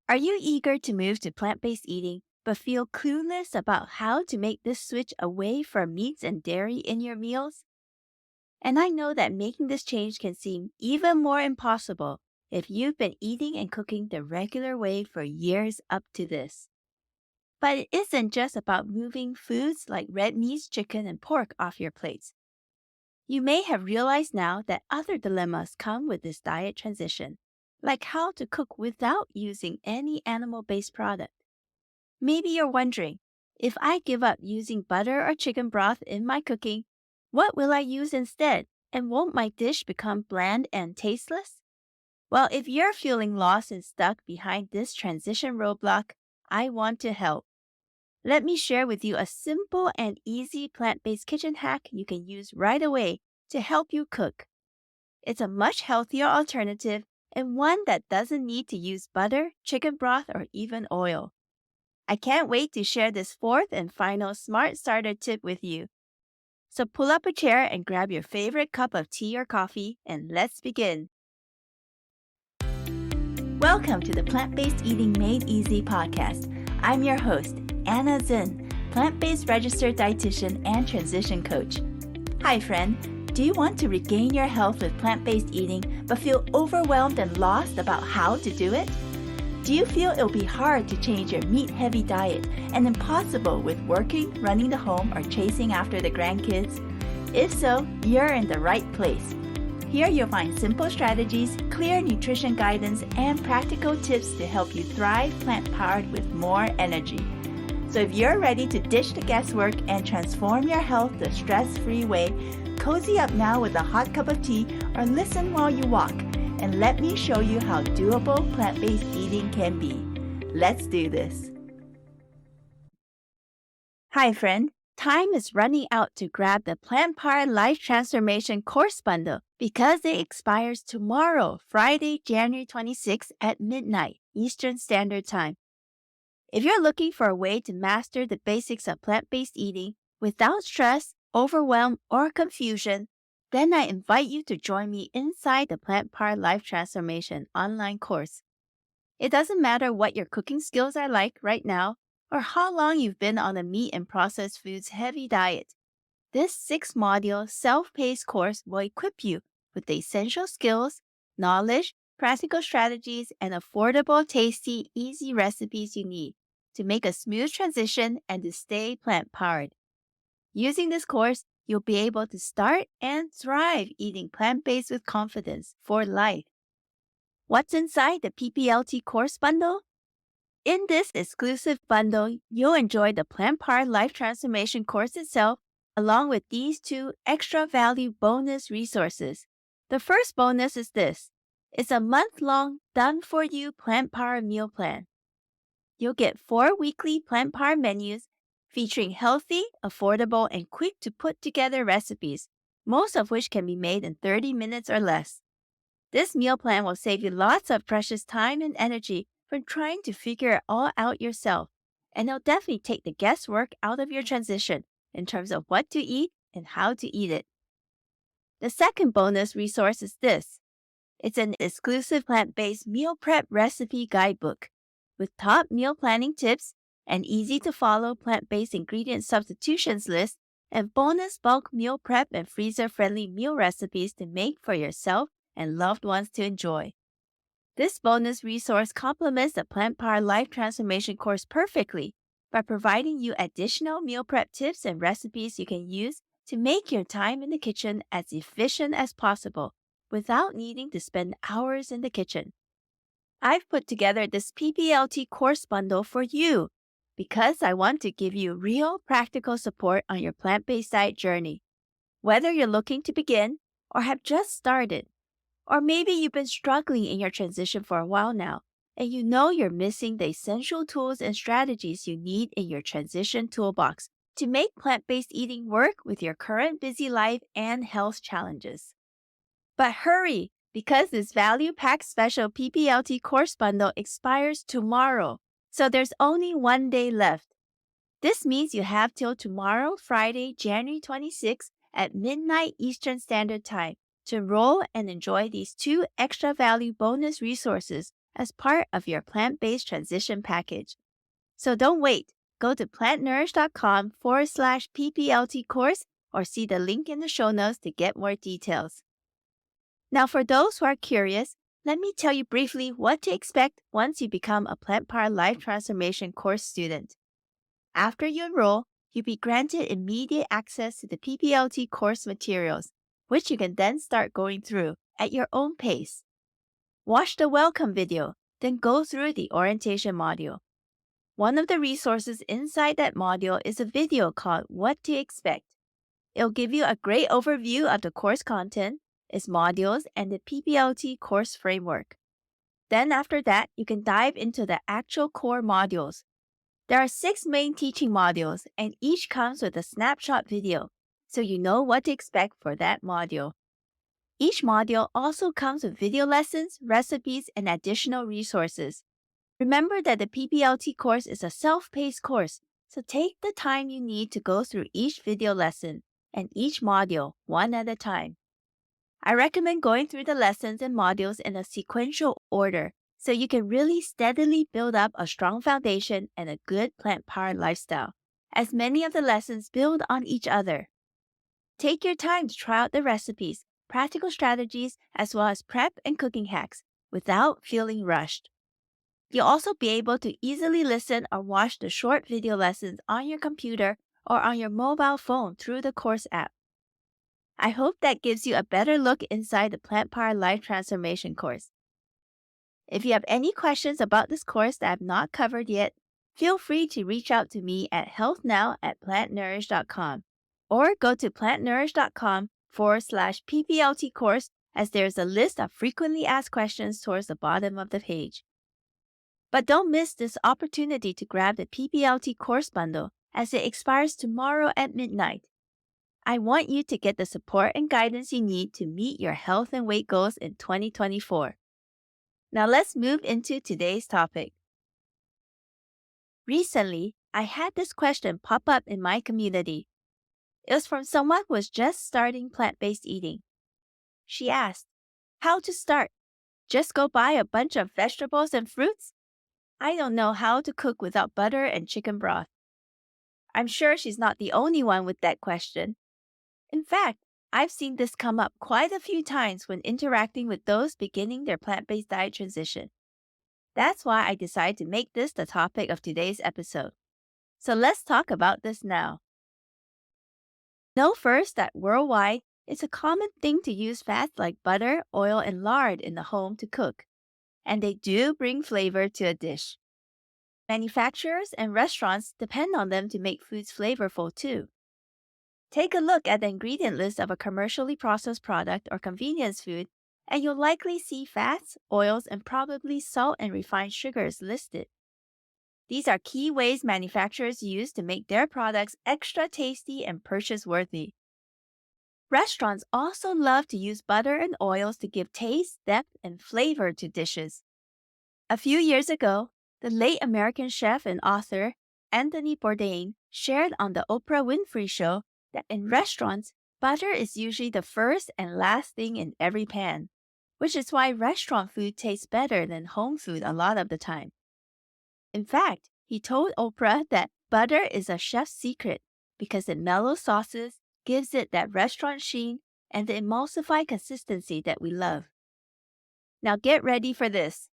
Are you eager to move to plant-based eating, but feel clueless about how to make this switch away from meats and dairy in your meals? And I know that making this change can seem even more impossible if you've been eating and cooking the regular way for years up to this. But it isn't just about moving foods like red meat, chicken, and pork off your plates. You may have realized now that other dilemmas come with this diet transition, like how to cook without using any animal-based product. Maybe you're wondering, if I give up using butter or chicken broth in my cooking, what will I use instead? And won't my dish become bland and tasteless? Well, if you're feeling lost and stuck behind this transition roadblock, I want to help. Let me share with you a simple and easy plant-based kitchen hack you can use right away to help you cook. It's a much healthier alternative and one that doesn't need to use butter, chicken broth, or even oil. I can't wait to share this fourth and final smart starter tip with you. So pull up a chair and grab your favorite cup of tea or coffee, and let's begin. Welcome to the Plant-Based Eating Made Easy podcast. I'm your host, Anna Zinn, plant-based registered dietitian and transition coach. Hi friend, do you want to regain your health with plant-based eating but feel overwhelmed and lost about how to do it? Do you feel it'll be hard to change your meat-heavy diet and impossible with working, running the home, or chasing after the grandkids? If so, you're in the right place. Here you'll find simple strategies, clear nutrition guidance, and practical tips to help you thrive plant-powered with more energy. So if you're ready to ditch the guesswork and transform your health the stress-free way, cozy up now with a hot cup of tea or listen while you walk, and let me show you how doable plant-based eating can be. Let's do this. Hi friend, time is running out to grab the Plant Powered Life Transformation Course Bundle because it expires tomorrow, Friday, January 26th at midnight, Eastern Standard Time. If you're looking for a way to master the basics of plant-based eating without stress, overwhelm, or confusion, then I invite you to join me inside the Plant Powered Life Transformation online course. It doesn't matter what your cooking skills are like right now or how long you've been on a meat and processed foods heavy diet. This 6-module self-paced course will equip you with the essential skills, knowledge, practical strategies, and affordable, tasty, easy recipes you need to make a smooth transition and to stay plant-powered. Using this course, you'll be able to start and thrive eating plant-based with confidence for life. What's inside the PPLT Course Bundle? In this exclusive bundle, you'll enjoy the Plant Powered Life Transformation course itself, along with these 2 extra value bonus resources. The first bonus is this. It's a month-long, done-for-you plant-powered meal plan. You'll get 4 weekly plant-powered menus featuring healthy, affordable, and quick-to-put-together recipes, most of which can be made in 30 minutes or less. This meal plan will save you lots of precious time and energy from trying to figure it all out yourself, and it'll definitely take the guesswork out of your transition in terms of what to eat and how to eat it. The second bonus resource is this. It's an exclusive plant-based meal prep recipe guidebook with top meal planning tips, an easy-to-follow plant-based ingredient substitutions list, and bonus bulk meal prep and freezer-friendly meal recipes to make for yourself and loved ones to enjoy. This bonus resource complements the Plant Powered Life Transformation course perfectly by providing you additional meal prep tips and recipes you can use to make your time in the kitchen as efficient as possible without needing to spend hours in the kitchen. I've put together this PPLT course bundle for you because I want to give you real practical support on your plant-based diet journey. Whether you're looking to begin or have just started, or maybe you've been struggling in your transition for a while now, and you know you're missing the essential tools and strategies you need in your transition toolbox to make plant-based eating work with your current busy life and health challenges. But hurry, because this value-packed special PPLT course bundle expires tomorrow, so there's only 1 day left. This means you have till tomorrow, Friday, January 26th at midnight Eastern Standard Time to enroll and enjoy these 2 extra value bonus resources as part of your plant-based transition package. So don't wait. Go to plantnourish.com/PPLT course or see the link in the show notes to get more details. Now, for those who are curious, let me tell you briefly what to expect once you become a Plant Power Life Transformation course student. After you enroll, you'll be granted immediate access to the PPLT course materials, which you can then start going through at your own pace. Watch the welcome video, then go through the orientation module. One of the resources inside that module is a video called What to Expect. It'll give you a great overview of the course content, its modules, and the PPLT course framework. Then after that, you can dive into the actual core modules. There are 6 main teaching modules, and each comes with a snapshot video, so you know what to expect for that module. Each module also comes with video lessons, recipes, and additional resources. Remember that the PPLT course is a self-paced course, so take the time you need to go through each video lesson and each module one at a time. I recommend going through the lessons and modules in a sequential order so you can really steadily build up a strong foundation and a good plant-powered lifestyle, as many of the lessons build on each other. Take your time to try out the recipes, practical strategies, as well as prep and cooking hacks without feeling rushed. You'll also be able to easily listen or watch the short video lessons on your computer or on your mobile phone through the course app. I hope that gives you a better look inside the Plant Power Life Transformation course. If you have any questions about this course that I've not covered yet, feel free to reach out to me at healthnow@plantnourish.com or go to plantnourish.com/PPLT course as there's a list of frequently asked questions towards the bottom of the page. But don't miss this opportunity to grab the PPLT course bundle as it expires tomorrow at midnight. I want you to get the support and guidance you need to meet your health and weight goals in 2024. Now let's move into today's topic. Recently, I had this question pop up in my community. It was from someone who was just starting plant-based eating. She asked, "How to start? Just go buy a bunch of vegetables and fruits? I don't know how to cook without butter and chicken broth." I'm sure she's not the only one with that question. In fact, I've seen this come up quite a few times when interacting with those beginning their plant-based diet transition. That's why I decided to make this the topic of today's episode. So let's talk about this now. Know first that worldwide, it's a common thing to use fats like butter, oil, and lard in the home to cook, and they do bring flavor to a dish. Manufacturers and restaurants depend on them to make foods flavorful too. Take a look at the ingredient list of a commercially processed product or convenience food, and you'll likely see fats, oils, and probably salt and refined sugars listed. These are key ways manufacturers use to make their products extra tasty and purchase-worthy. Restaurants also love to use butter and oils to give taste, depth, and flavor to dishes. A few years ago, the late American chef and author Anthony Bourdain shared on the Oprah Winfrey Show that in restaurants, butter is usually the first and last thing in every pan, which is why restaurant food tastes better than home food a lot of the time. In fact, he told Oprah that butter is a chef's secret because it mellows sauces, gives it that restaurant sheen, and the emulsified consistency that we love. Now get ready for this.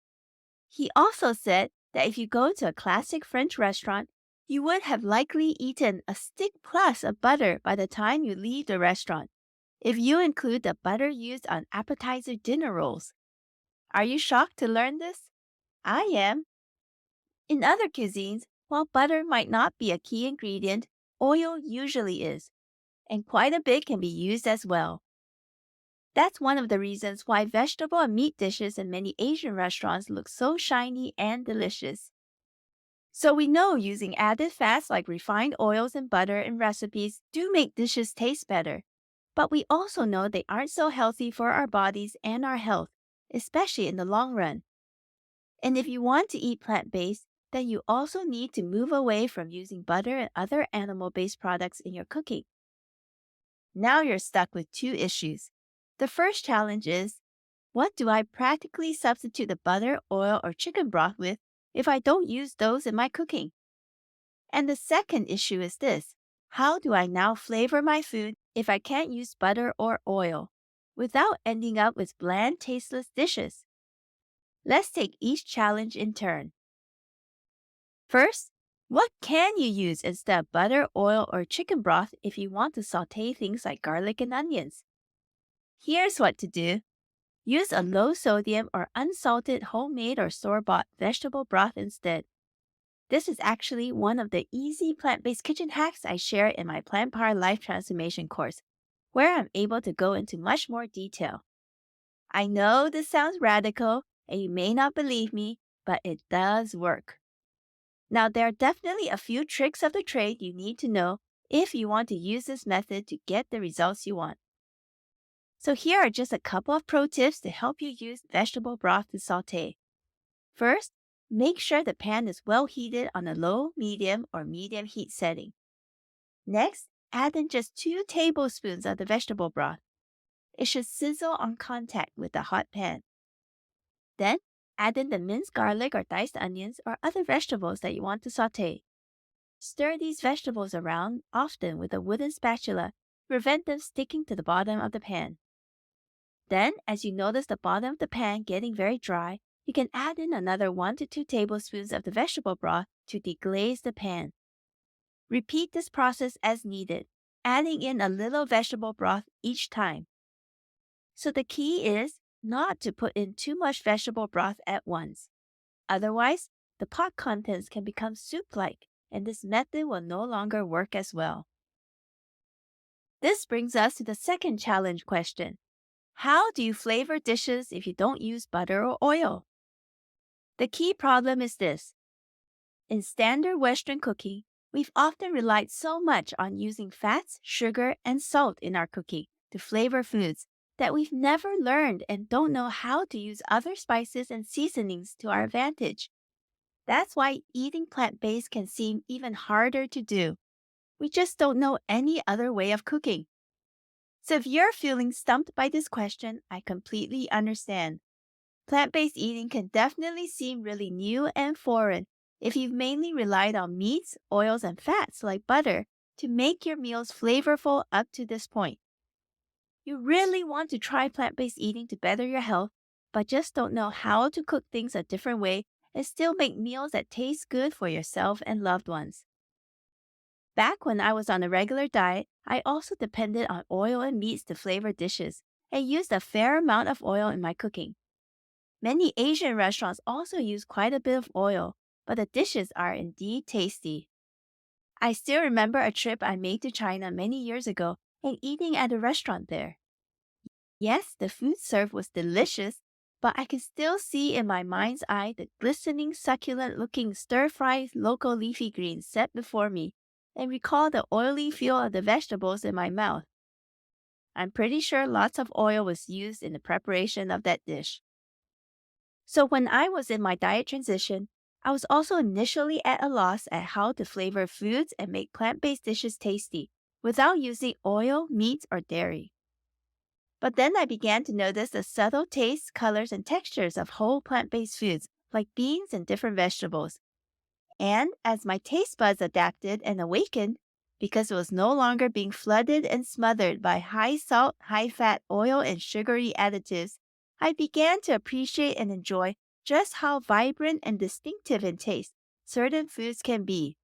He also said that if you go to a classic French restaurant, you would have likely eaten a stick plus of butter by the time you leave the restaurant, if you include the butter used on appetizer dinner rolls. Are you shocked to learn this? I am. In other cuisines, while butter might not be a key ingredient, oil usually is, and quite a bit can be used as well. That's one of the reasons why vegetable and meat dishes in many Asian restaurants look so shiny and delicious. So we know using added fats like refined oils and butter in recipes do make dishes taste better, but we also know they aren't so healthy for our bodies and our health, especially in the long run. And if you want to eat plant-based, then you also need to move away from using butter and other animal-based products in your cooking. Now you're stuck with two issues. The first challenge is What do I practically substitute the butter, oil, or chicken broth with if I don't use those in my cooking? And the second issue is this: how do I now flavor my food if I can't use butter or oil without ending up with bland, tasteless dishes? Let's take each challenge in turn. First, what can you use instead of butter, oil, or chicken broth if you want to saute things like garlic and onions? Here's what to do. Use a low sodium or unsalted homemade or store bought vegetable broth instead. This is actually one of the easy plant-based kitchen hacks I share in my Plant Power Life Transformation course, where I'm able to go into much more detail. I know this sounds radical and you may not believe me, but it does work. Now, there are definitely a few tricks of the trade you need to know if you want to use this method to get the results you want. So here are just a couple of pro tips to help you use vegetable broth to saute. First, make sure the pan is well heated on a low, medium, or medium heat setting. Next, add in just 2 tablespoons of the vegetable broth. It should sizzle on contact with the hot pan. Then, add in the minced garlic or diced onions or other vegetables that you want to saute. Stir these vegetables around often with a wooden spatula to prevent them sticking to the bottom of the pan. Then, as you notice the bottom of the pan getting very dry, you can add in another 1 to 2 tablespoons of the vegetable broth to deglaze the pan. Repeat this process as needed, adding in a little vegetable broth each time. So the key is not to put in too much vegetable broth at once. Otherwise, the pot contents can become soup-like, and this method will no longer work as well. This brings us to the second challenge question. How do you flavor dishes if you don't use butter or oil? The key problem is this. In standard Western cooking, we've often relied so much on using fats, sugar, and salt in our cooking to flavor foods that we've never learned and don't know how to use other spices and seasonings to our advantage. That's why eating plant-based can seem even harder to do. We just don't know any other way of cooking. So if you're feeling stumped by this question, I completely understand. Plant-based eating can definitely seem really new and foreign if you've mainly relied on meats, oils, and fats like butter to make your meals flavorful up to this point. You really want to try plant-based eating to better your health, but just don't know how to cook things a different way and still make meals that taste good for yourself and loved ones. Back when I was on a regular diet, I also depended on oil and meats to flavor dishes and used a fair amount of oil in my cooking. Many Asian restaurants also use quite a bit of oil, but the dishes are indeed tasty. I still remember a trip I made to China many years ago and eating at a restaurant there. Yes, the food served was delicious, but I can still see in my mind's eye the glistening, succulent-looking stir-fried local leafy greens set before me and recall the oily feel of the vegetables in my mouth. I'm pretty sure lots of oil was used in the preparation of that dish. So when I was in my diet transition, I was also initially at a loss at how to flavor foods and make plant-based dishes tasty without using oil, meat, or dairy. But then I began to notice the subtle tastes, colors, and textures of whole plant-based foods like beans and different vegetables. And as my taste buds adapted and awakened, because it was no longer being flooded and smothered by high salt, high fat, oil, and sugary additives, I began to appreciate and enjoy just how vibrant and distinctive in taste certain foods can be,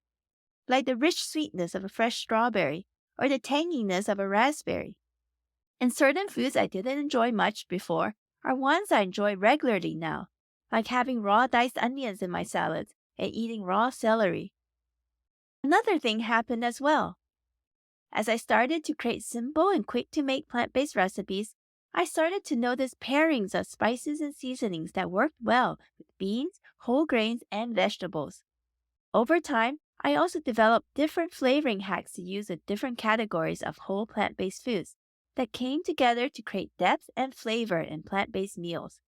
like the rich sweetness of a fresh strawberry or the tanginess of a raspberry. And certain foods I didn't enjoy much before are ones I enjoy regularly now, like having raw diced onions in my salads and eating raw celery. Another thing happened as well. As I started to create simple and quick-to-make plant-based recipes, I started to notice pairings of spices and seasonings that worked well with beans, whole grains, and vegetables. Over time, I also developed different flavoring hacks to use with different categories of whole plant-based foods that came together to create depth and flavor in plant-based meals.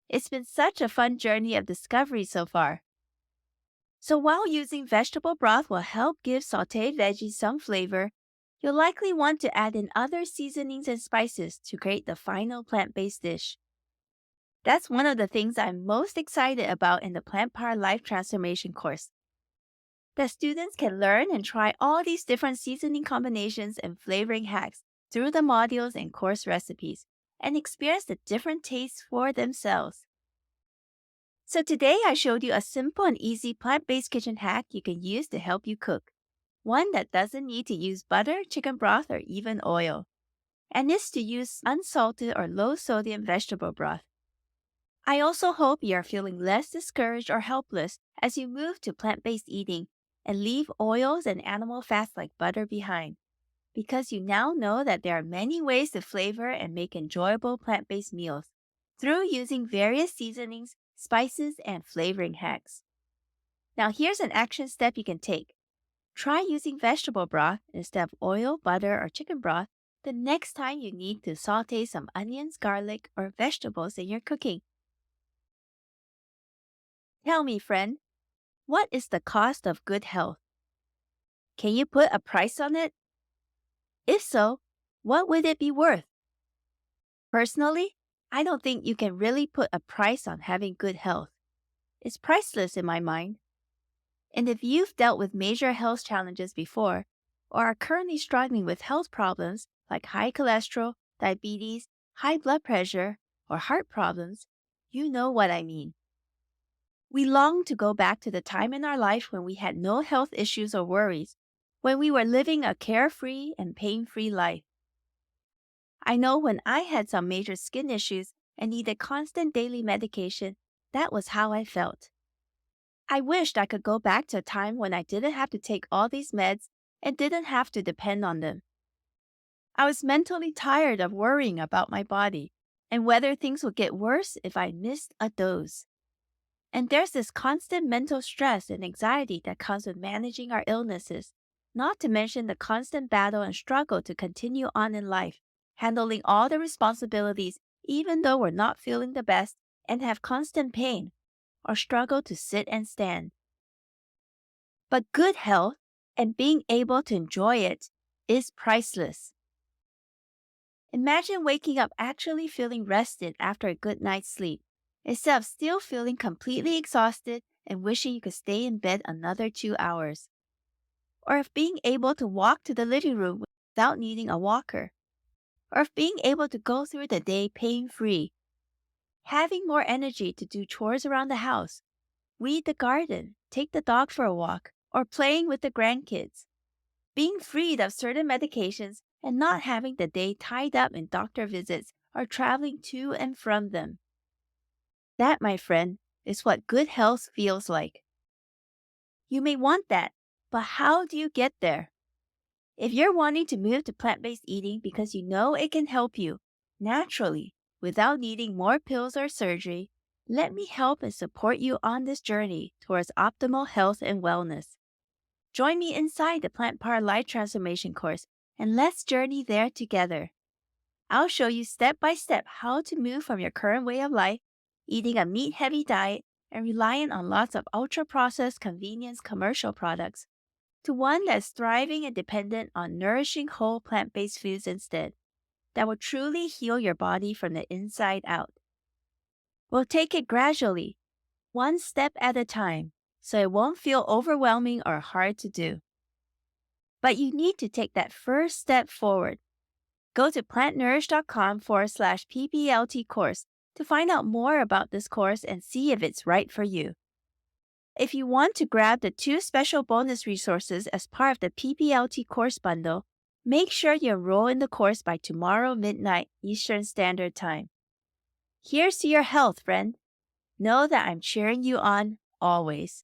It's been such a fun journey of discovery so far. So while using vegetable broth will help give sautéed veggies some flavor, you'll likely want to add in other seasonings and spices to create the final plant-based dish. That's one of the things I'm most excited about in the Plant Power Life Transformation course. The students can learn and try all these different seasoning combinations and flavoring hacks through the modules and course recipes and experience the different tastes for themselves. So today I showed you a simple and easy plant-based kitchen hack you can use to help you cook. One that doesn't need to use butter, chicken broth, or even oil. And is to use unsalted or low-sodium vegetable broth. I also hope you are feeling less discouraged or helpless as you move to plant-based eating and leave oils and animal fats like butter behind, because you now know that there are many ways to flavor and make enjoyable plant-based meals through using various seasonings, spices, and flavoring hacks. Now here's an action step you can take. Try using vegetable broth instead of oil, butter, or chicken broth the next time you need to sauté some onions, garlic, or vegetables in your cooking. Tell me, friend, what is the cost of good health? Can you put a price on it? If so, what would it be worth? Personally, I don't think you can really put a price on having good health. It's priceless in my mind. And if you've dealt with major health challenges before, or are currently struggling with health problems like high cholesterol, diabetes, high blood pressure, or heart problems, you know what I mean. We long to go back to the time in our life when we had no health issues or worries, when we were living a carefree and pain-free life. I know when I had some major skin issues and needed constant daily medication, that was how I felt. I wished I could go back to a time when I didn't have to take all these meds and didn't have to depend on them. I was mentally tired of worrying about my body and whether things would get worse if I missed a dose. And there's this constant mental stress and anxiety that comes with managing our illnesses, not to mention the constant battle and struggle to continue on in life, handling all the responsibilities even though we're not feeling the best and have constant pain, or struggle to sit and stand. But good health and being able to enjoy it is priceless. Imagine waking up actually feeling rested after a good night's sleep, instead of still feeling completely exhausted and wishing you could stay in bed another 2 hours. Or of being able to walk to the living room without needing a walker. Or of being able to go through the day pain-free. Having more energy to do chores around the house, weed the garden, take the dog for a walk, or playing with the grandkids. Being freed of certain medications and not having the day tied up in doctor visits or traveling to and from them. That, my friend, is what good health feels like. You may want that, but how do you get there? If you're wanting to move to plant-based eating because you know it can help you, naturally, without needing more pills or surgery, let me help and support you on this journey towards optimal health and wellness. Join me inside the Plant Power Life Transformation course and let's journey there together. I'll show you step by step how to move from your current way of life, eating a meat-heavy diet and relying on lots of ultra-processed convenience commercial products, to one that's thriving and dependent on nourishing whole plant-based foods instead, that will truly heal your body from the inside out. We'll take it gradually, one step at a time, so it won't feel overwhelming or hard to do. But you need to take that first step forward. Go to plantnourish.com/PPLT course to find out more about this course and see if it's right for you. If you want to grab the 2 special bonus resources as part of the PPLT course bundle, make sure you enroll in the course by tomorrow midnight Eastern Standard Time. Here's to your health, friend. Know that I'm cheering you on always.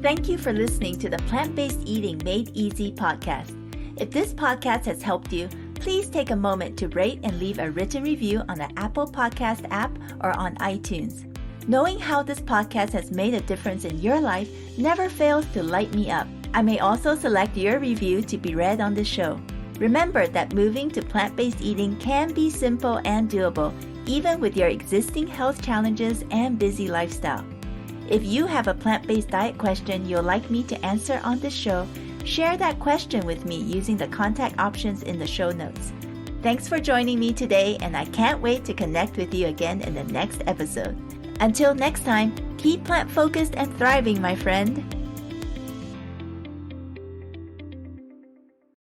Thank you for listening to the Plant-Based Eating Made Easy podcast. If this podcast has helped you, please take a moment to rate and leave a written review on the Apple Podcast app or on iTunes. Knowing how this podcast has made a difference in your life never fails to light me up. I may also select your review to be read on the show. Remember that moving to plant-based eating can be simple and doable, even with your existing health challenges and busy lifestyle. If you have a plant-based diet question you'd like me to answer on this show, share that question with me using the contact options in the show notes. Thanks for joining me today, and I can't wait to connect with you again in the next episode. Until next time, keep plant-focused and thriving, my friend.